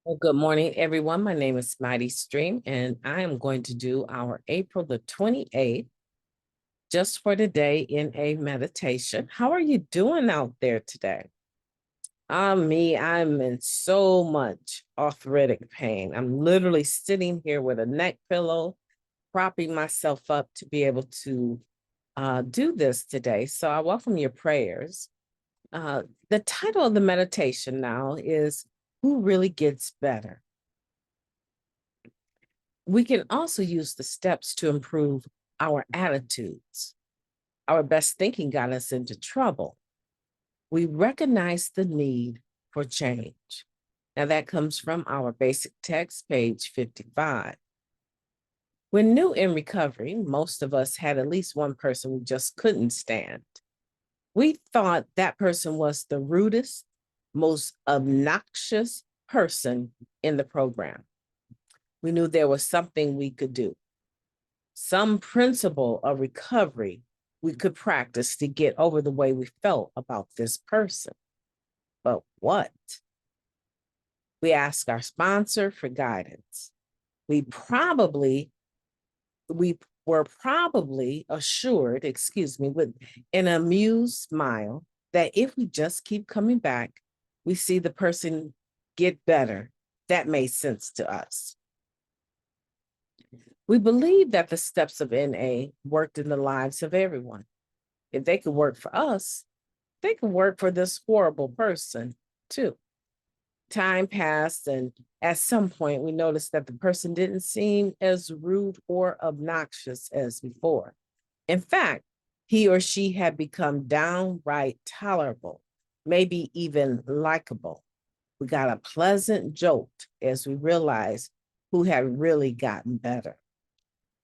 Well, good morning, everyone. My name is MightyStream, and I am going to do our April the 28th, just for today, in a meditation. How are you doing out there today? I'm in so much arthritic pain. I'm literally sitting here with a neck pillow, propping myself up to be able to do this today. So I welcome your prayers. The title of the meditation now is Who Really Gets Better? We can also use the steps to improve our attitudes. Our best thinking got us into trouble. We recognize the need for change. Now, that comes from our basic text, page 55. When new in recovery, most of us had at least one person we just couldn't stand. We thought that person was the rudest, most obnoxious person in the program. We knew there was something we could do, some principle of recovery we could practice to get over the way we felt about this person. But what? We asked our sponsor for guidance. We were probably assured, with an amused smile, that if we just keep coming back, we see the person get better. That made sense to us. We believe that the steps of NA worked in the lives of everyone. If they could work for us, they could work for this horrible person too. Time passed, and at some point, we noticed that the person didn't seem as rude or obnoxious as before. In fact, he or she had become downright tolerable, maybe even likable. We got a pleasant jolt as we realized who had really gotten better.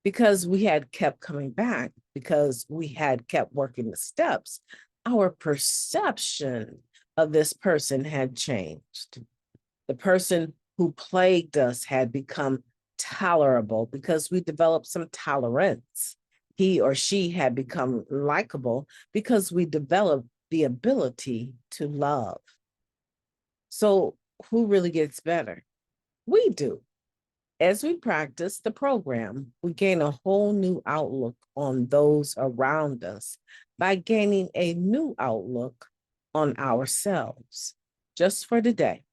Because we had kept coming back, because we had kept working the steps, our perception of this person had changed. The person who plagued us had become tolerable because we developed some tolerance. He or she had become likable because we developed the ability to love. So, who really gets better? We do. As we practice the program, we gain a whole new outlook on those around us by gaining a new outlook on ourselves. Just for today,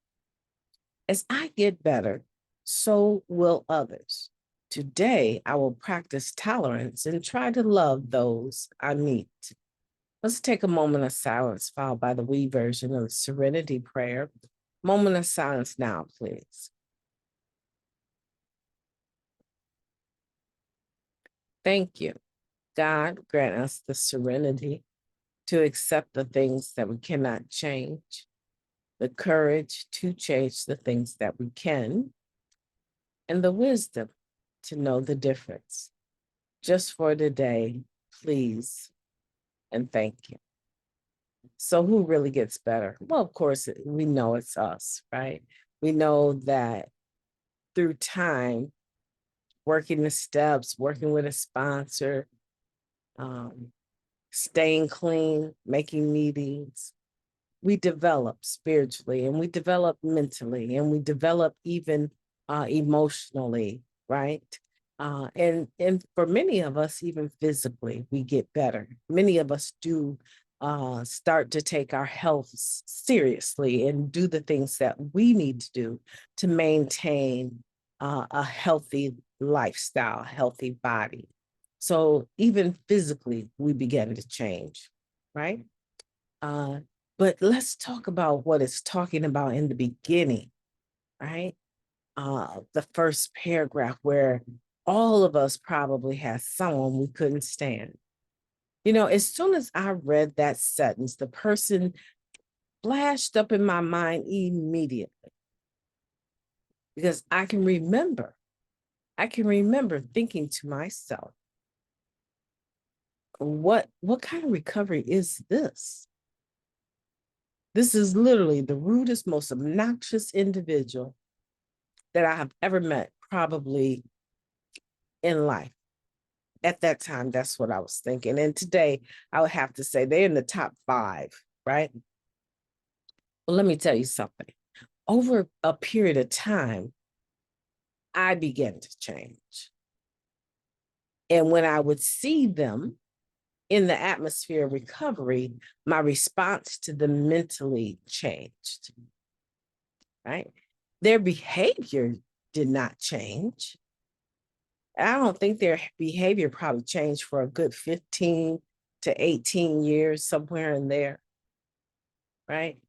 as I get better, so will others. Today, I will practice tolerance and try to love those I meet. Let's take a moment of silence, followed by the we version of the Serenity Prayer. Moment of silence now, please. Thank you. God grant us the serenity to accept the things that we cannot change, the courage to change the things that we can, and the wisdom to know the difference. Just for today, please, and thank you. So who really gets better? Well, of course, we know it's us, right? We know that through time, working the steps, working with a sponsor, um, staying clean, making meetings, we develop spiritually and we develop mentally and we develop even emotionally, right? And for many of us, even physically, we get better. Many of us do start to take our health seriously and do the things that we need to do to maintain a healthy lifestyle, healthy body. So even physically, we begin to change, right? Uh, but let's talk about what it's talking about in the beginning, right? The first paragraph where all of us probably has someone we couldn't stand. You know, as soon as I read that sentence, the person flashed up in my mind immediately because I can remember thinking to myself, what kind of recovery is this? This is literally the rudest, most obnoxious individual that I have ever met, probably in life. At that time, that's what I was thinking. And today, I would have to say they're in the top 5, right? Well, let me tell you something. over a period of time, I began to change. And when I would see them in the atmosphere of recovery, my response to them mentally changed, right? Their behavior did not change. I don't think their behavior probably changed for a good 15 to 18 years, somewhere in there, right?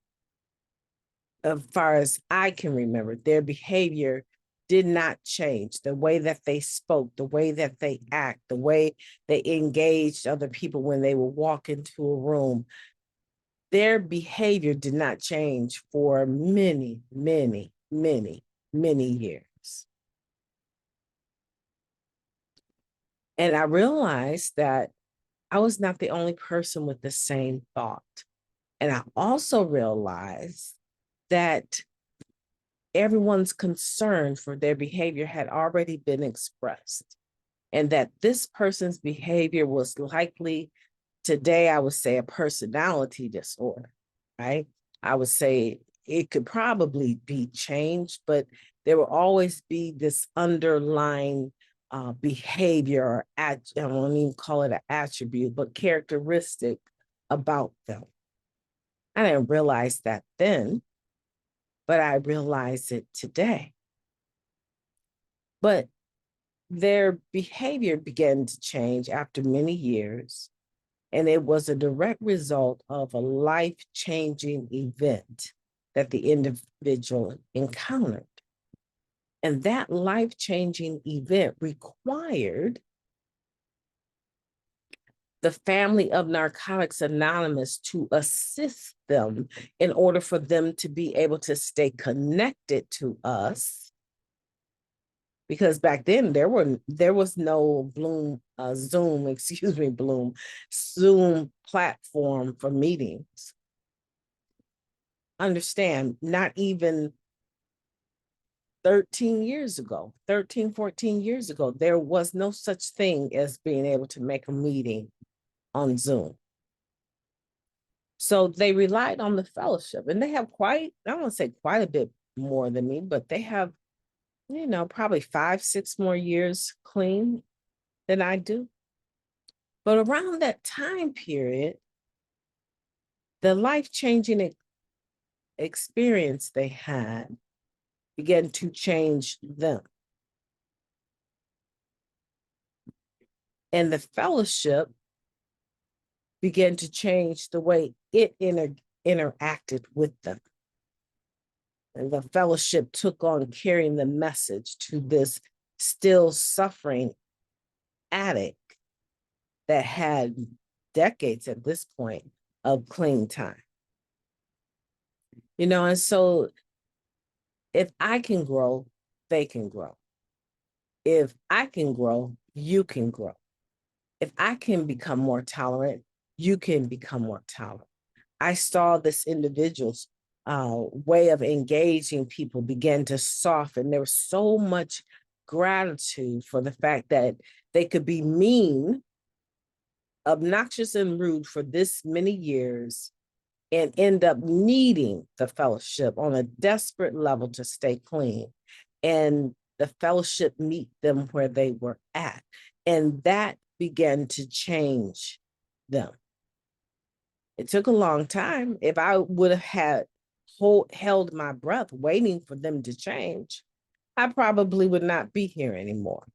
As far as I can remember, their behavior did not change. The way that they spoke, the way that they act, the way they engaged other people when they would walk into a room, their behavior did not change for many, many, many, many years. And I realized that I was not the only person with the same thought. And I also realized that everyone's concern for their behavior had already been expressed, and that this person's behavior was likely, today, I would say, a personality disorder, right? I would say it could probably be changed, but there will always be this underlying behavior, or I won't even call it an attribute, but characteristic about them. I didn't realize that then, but I realize it today. But their behavior began to change after many years, and it was a direct result of a life-changing event that the individual encountered. And that life-changing event required the family of Narcotics Anonymous to assist them in order for them to be able to stay connected to us. Because back then there was no Zoom platform for meetings. Understand, not even 13, 14 years ago, there was no such thing as being able to make a meeting on Zoom. So they relied on the fellowship, and they have I don't want to say quite a bit more than me, but they have, probably 5, 6 more years clean than I do. But around that time period, the life-changing experience they had began to change them. And the fellowship began to change the way it interacted with them. And the fellowship took on carrying the message to this still suffering addict that had decades at this point of clean time. And so if I can grow, they can grow. If I can grow, you can grow. If I can become more tolerant, you can become more tolerant. I saw this individual's way of engaging people begin to soften. There was so much gratitude for the fact that they could be mean, obnoxious, and rude for this many years and end up needing the fellowship on a desperate level to stay clean. And the fellowship meet them where they were at. And that began to change them. It took a long time. If I would have held my breath waiting for them to change, I probably would not be here anymore.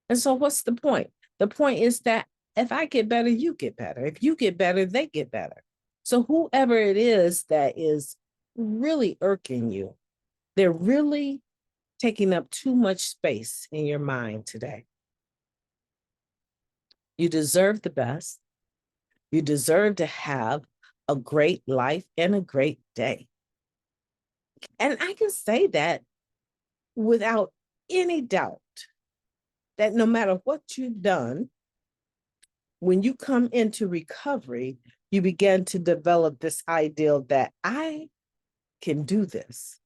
And so what's the point? The point is that if I get better, you get better. If you get better, they get better. So whoever it is that is really irking you, they're really taking up too much space in your mind today. You deserve the best. You deserve to have a great life and a great day. And I can say that without any doubt, that no matter what you've done, when you come into recovery, you begin to develop this ideal that I can do this.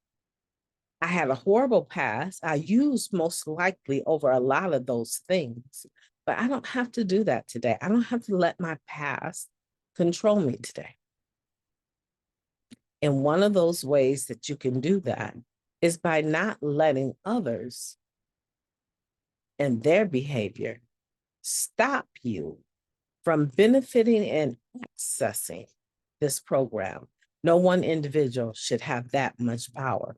I had a horrible past. I used most likely over a lot of those things, but I don't have to do that today. I don't have to let my past control me today. And one of those ways that you can do that is by not letting others and their behavior stop you from benefiting and accessing this program. No one individual should have that much power.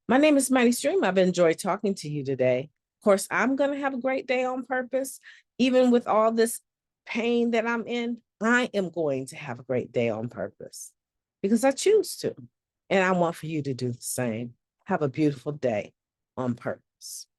My name is MightyStream. I've enjoyed talking to you today. Of course, I'm going to have a great day on purpose. Even with all this pain that I'm in, I am going to have a great day on purpose because I choose to. And I want for you to do the same. Have a beautiful day on purpose.